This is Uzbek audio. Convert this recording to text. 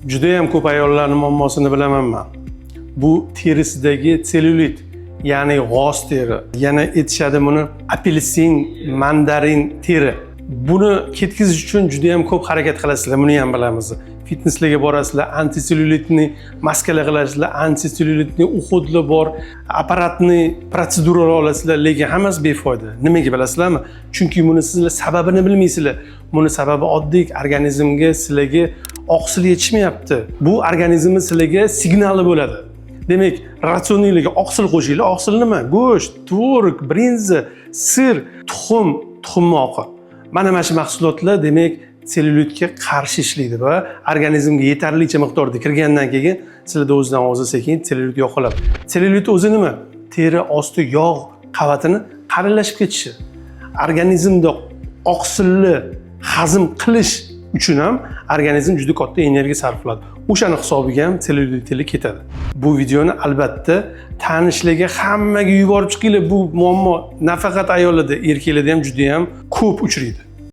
Juda ham ko'p ayollarning muammosini bilaman men. Bu terisidagi sellyulit, ya'ni g'oz teri. Yana aytishadi buni apelsin, mandarin teri. Buni ketkizish uchun juda ham ko'p harakat qilasizlar, buni ham bilamiz. Fitnesslarga borasizlar, antisellulitni maskalar qilasizlar, antisellulitni uhodli bor apparatni protseduralar olasizlar, lekin hammasi befoyda. Nimaga bilasizlarmi? Chunki buni sizlar sababini bilmaysizlar. Buni sababi oddiy, organizmga sizlarga oqsil yetishmayapti. Bu organizmni sizlarga signali bo'ladi. Demak, ratsioningizga oqsil qo'shinglar. Oqsil nima? Go'sht, tvorog, brinza, sir, tuxum oqi. Mana shu mahsulotlar demak sellyulitga qarshi ishlaydi va organizmga yetarlicha miqdorda kirgandan keyin sizlarda o'zidan o'zi sekin sellyulit yo'qoladi. Sellyulit o'zi nima? Teri osti yog' qavatini qalinlashib ketishi. Organizmda oqsilni hazm qilish uchun ham organizm juda katta energiya sarfladi. O'shani hisobiga ham sellyulitlik ketadi. Bu videoni albatta tanishlarga hammaga yuborib chiqinglar. Bu muammo nafaqat ayollarda, erkaklarda ham juda ham ko'p uchraydi.